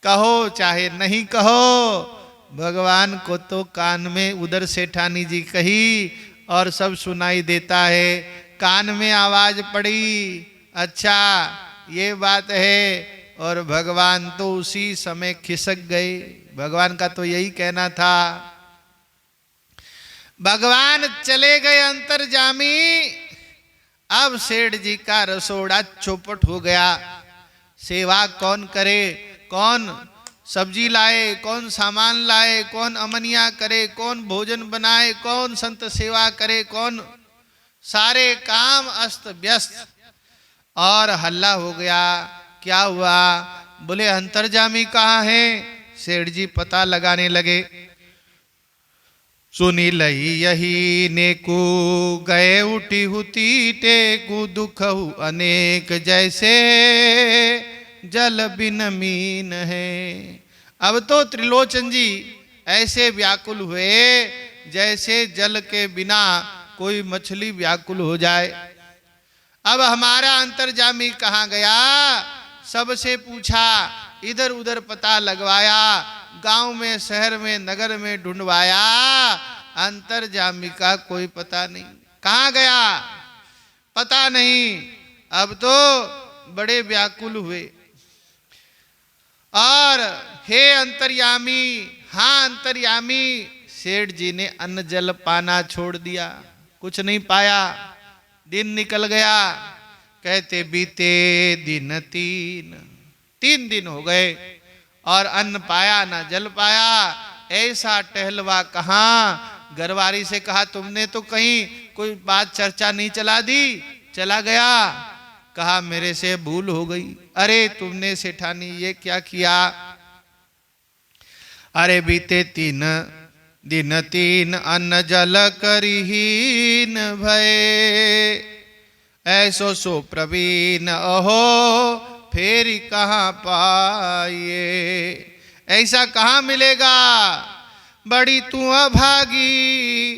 कहो चाहे नहीं कहो, भगवान को तो कान में उधर सेठानी जी कही और सब सुनाई देता है। कान में आवाज पड़ी, अच्छा ये बात है, और भगवान तो उसी समय खिसक गए। भगवान का तो यही कहना था। भगवान चले गए अंतर्जामी। अब सेठ जी का रसोड़ा चौपट हो गया। सेवा कौन करे, कौन सब्जी लाए, कौन सामान लाए, कौन अमनिया करे, कौन भोजन बनाए, कौन संत सेवा करे, कौन, सारे काम अस्त व्यस्त, और हल्ला हो गया। क्या हुआ? बोले अंतर्जामी कहाँ है? सेठ जी पता लगाने लगे। सुनी लही यही नेकू गए उठी हुती टेकू, दुख अनेक जैसे जल बिन मीन है। अब तो त्रिलोचन जी ऐसे व्याकुल हुए जैसे जल के बिना कोई मछली व्याकुल हो जाए। अब हमारा अंतर्जामी कहाँ गया? सबसे पूछा, इधर उधर पता लगवाया, गांव में, शहर में, नगर में ढूंढवाया, अंतर्जामी का कोई पता नहीं। कहाँ गया पता नहीं। अब तो बड़े व्याकुल हुए, और हे अंतर्यामी, हाँ अंतर्यामी। सेठ जी ने अन्न जल पाना छोड़ दिया, कुछ नहीं पाया। दिन निकल गया। कहते बीते दिन तीन दिन हो गए और अन्न पाया ना जल पाया। ऐसा टहलवा कहाँ। घरवारी से कहा, तुमने तो कहीं कोई बात चर्चा नहीं चला दी, चला गया। कहा मेरे से भूल हो गई। अरे तुमने सेठानी ये क्या किया? अरे बीते तीन दिन अन्न जल करीहीन भय, ऐसो सो प्रवीण अहो फेरी कहाँ पाइए। ऐसा कहाँ मिलेगा? बड़ी तू अभागी,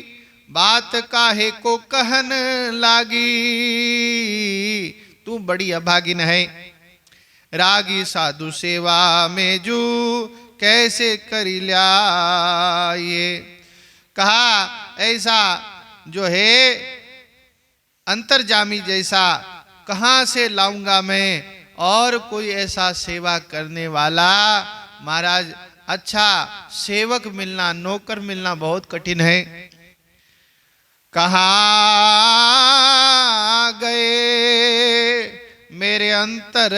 बात काहे को कहन लागी। तू बड़ी अभागिन है। रागी साधु सेवा में जू, कैसे करी ल्याए। कहा ऐसा जो है अंतर्जामी जैसा कहाँ से लाऊंगा मैं, और कोई ऐसा सेवा करने वाला। महाराज अच्छा सेवक मिलना, नौकर मिलना बहुत कठिन है। कहाँ गए मेरे अंतर्यामी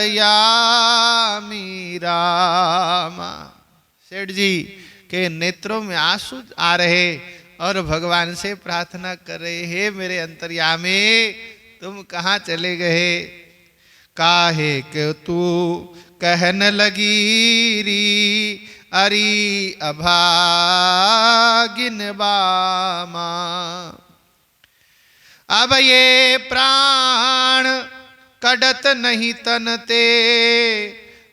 रामा। सेठ जी के नेत्रों में आंसू आ रहे और भगवान से प्रार्थना कर रहे, हे मेरे अंतर्यामी तुम कहाँ चले गए। काहे के तू कहन लगी री अरी अभागिन बामा। अब ये प्राण कड़त नहीं तन ते,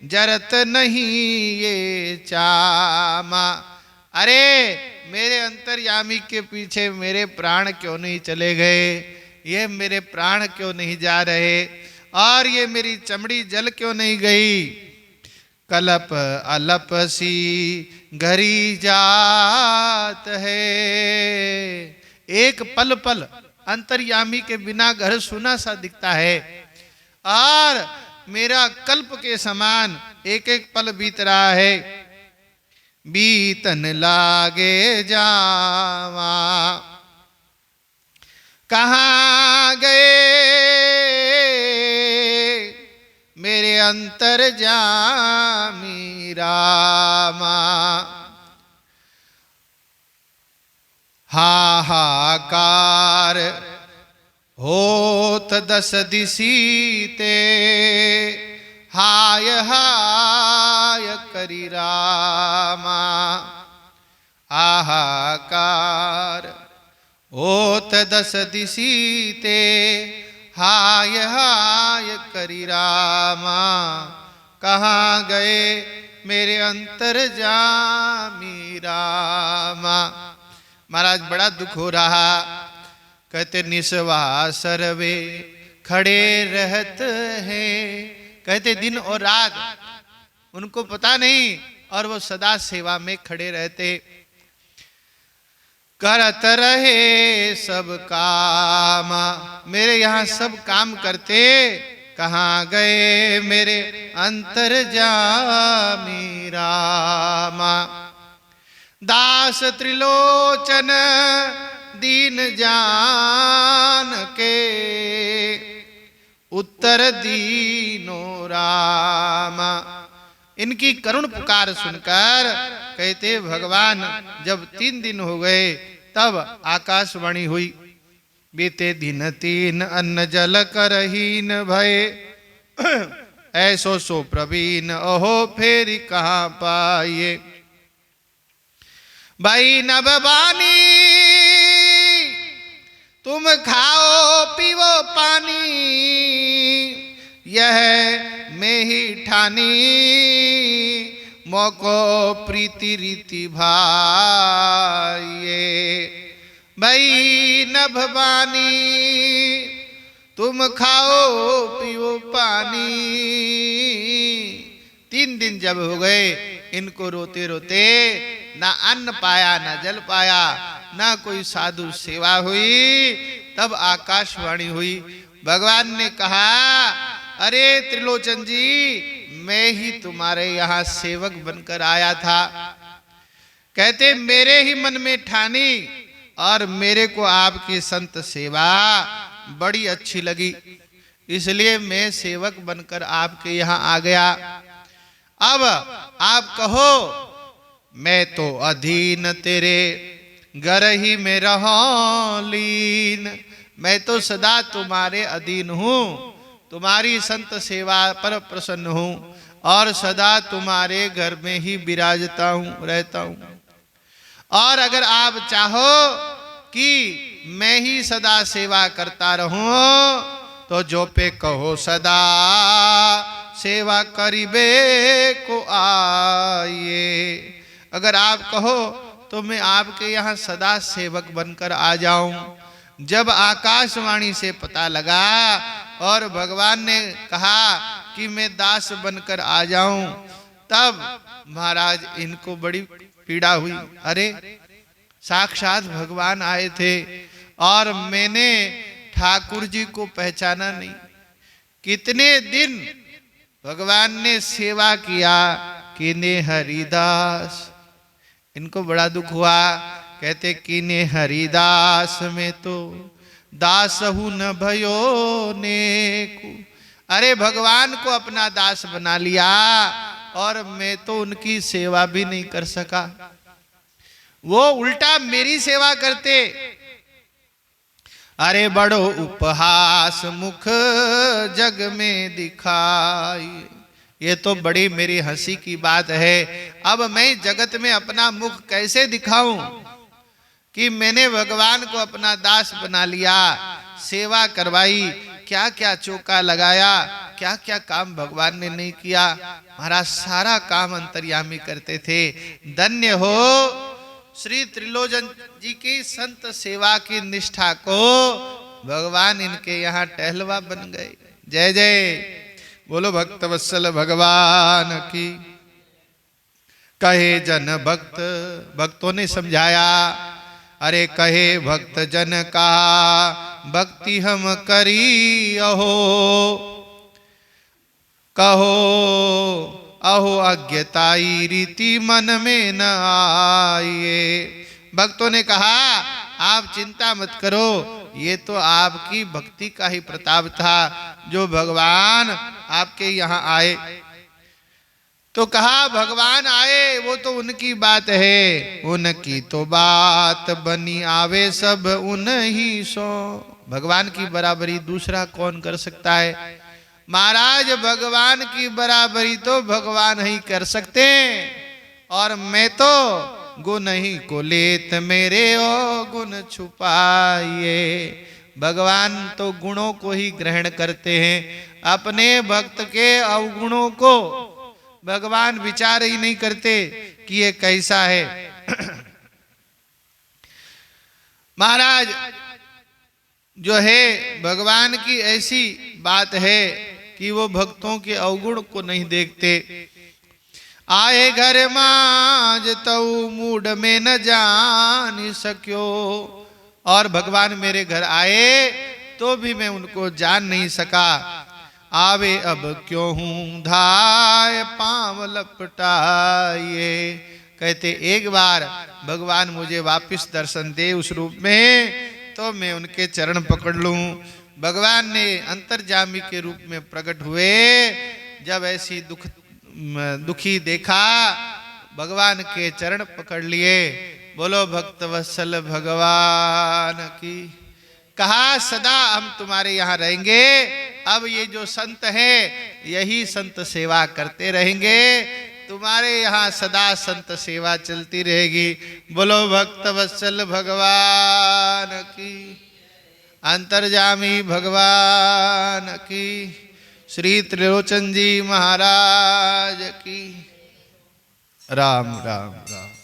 जरत नहीं ये चामा। अरे मेरे अंतर्यामी के पीछे मेरे प्राण क्यों नहीं चले गए, ये मेरे प्राण क्यों नहीं जा रहे, और ये मेरी चमड़ी जल क्यों नहीं गई। कलप अलप सी घरी जात है। एक पल पल अंतर्यामी के बिना घर सुना सा दिखता है, और मेरा कल्प के समान एक एक पल बीत रहा है। बीतन लागे जावा कहाँ गए मेरे अंतर्यामी रामा। हाहाकार होत दस दिसीते, हाय हाय करी रामा। हाहाकार होत दस दिसीते, हाय हाय करी रामा। कहाँ गए मेरे अंतर्यामी रामा। महाराज बड़ा दुख हो रहा। कहते निस्वा सर्वे खड़े रहत हैं। कहते दिन और रात उनको पता नहीं, और वो सदा सेवा में खड़े रहते। करत रहे सब काम, मेरे यहाँ सब काम करते। कहाँ गए मेरे अंतर्यामी रामा। दास त्रिलोचन दीन जान के, उत्तर दीनो रामा। इनकी करुण पुकार सुनकर कहते भगवान जब 3 दिन हो गए तब आकाशवाणी हुई। बीते दिन 3 अन्न जल करहीन भय, ऐसो सो प्रवीण अहो फेरी कहाँ पाइए। भाई नभवानी तुम खाओ पीवो पानी, यह मैं ही ठानी मोको प्रीति रीति भाइये। भाई नभवानी तुम खाओ पियो पानी। 3 दिन जब हो गए इनको रोते रोते, ना अन्न पाया ना जल पाया, ना कोई साधु सेवा हुई। तब आकाशवाणी हुई। भगवान ने कहा अरे त्रिलोचन जी, मैं ही तुम्हारे यहाँ सेवक बनकर आया था। कहते मेरे ही मन में ठानी, और मेरे को आपकी संत सेवा बड़ी अच्छी लगी, इसलिए मैं सेवक बनकर आपके यहाँ आ गया। अब आप कहो मैं तो अधीन तेरे घर ही में रहूं लीन। मैं तो सदा तुम्हारे अधीन हूँ, तुम्हारी संत सेवा पर प्रसन्न हूँ, और सदा तुम्हारे घर में ही विराजता हूँ, रहता हूँ। और अगर आप चाहो कि मैं ही सदा सेवा करता रहूं, तो जो पे कहो सदा सेवा करीबे को आइए। अगर आप कहो तो मैं आपके यहाँ सदा सेवक बनकर आ जाऊं। जब आकाशवाणी से पता लगा और भगवान ने कहा कि मैं दास बनकर आ जाऊं, तब महाराज इनको बड़ी पीड़ा हुई। अरे साक्षात भगवान आए थे और मैंने ठाकुर जी को पहचाना नहीं। कितने दिन भगवान ने सेवा किया कीने हरिदास। इनको बड़ा दुख हुआ। कहते कीने हरिदास में तो दासहु न भयो नेकु। अरे भगवान को अपना दास बना लिया और मैं तो उनकी सेवा भी नहीं कर सका। वो उल्टा मेरी सेवा करते। अरे बड़ो उपहास मुख जग में दिखाई। ये तो बड़ी मेरी हंसी की बात है। अब मैं जगत में अपना मुख कैसे दिखाऊं कि मैंने भगवान को अपना दास बना लिया, सेवा करवाई, क्या क्या चौका लगाया, क्या क्या काम भगवान ने नहीं किया। महाराज सारा काम अंतर्यामी करते थे। धन्य हो श्री त्रिलोचन जी की संत सेवा की निष्ठा को भगवान इनके यहाँ टहलवा बन गए। जय जय बोलो भक्त वत्सल भगवान की। कहे जन भक्त, भक्तों ने समझाया। अरे कहे भक्त जन का भक्ति हम करी अहो, कहो अहो अज्ञताई रीति मन में न आइए। भक्तों ने कहा आप चिंता मत करो, ये तो आपकी भक्ति का ही प्रताप था जो भगवान आपके यहाँ आए। तो कहा भगवान आए वो तो उनकी बात है, उनकी तो बात बनी आवे सब उन्हीं सो। भगवान की बराबरी दूसरा कौन कर सकता है। महाराज भगवान की बराबरी तो भगवान ही कर सकते हैं। और मैं तो गुण ही को लेत मेरे ओ गुण छुपाइए। भगवान तो गुणों को ही ग्रहण करते हैं, अपने भक्त के अवगुणों को भगवान विचार ही नहीं करते कि ये कैसा है। महाराज जो है भगवान की ऐसी बात है कि वो भक्तों के अवगुण को नहीं देखते। आए घर माज तऊ मूड में न जान सक्यो। और भगवान मेरे घर आए तो भी मैं उनको जान नहीं सका। आवे अब क्यों हूं धाय पांव लपटाइए। कहते एक बार भगवान मुझे वापस दर्शन दे उस रूप में तो मैं उनके चरण पकड़ लूं। भगवान ने अंतर्जामी के रूप में प्रकट हुए। जब ऐसी दुखी देखा भगवान के चरण पकड़ लिए। बोलो भक्त वत्सल भगवान की। कहा सदा हम तुम्हारे यहाँ रहेंगे। अब ये जो संत है यही संत सेवा करते रहेंगे। तुम्हारे यहाँ सदा संत सेवा चलती रहेगी। बोलो भक्त वत्सल भगवान की। अंतर्जामी भगवान की। श्री त्रिलोचन जी महाराज की। राम राम राम।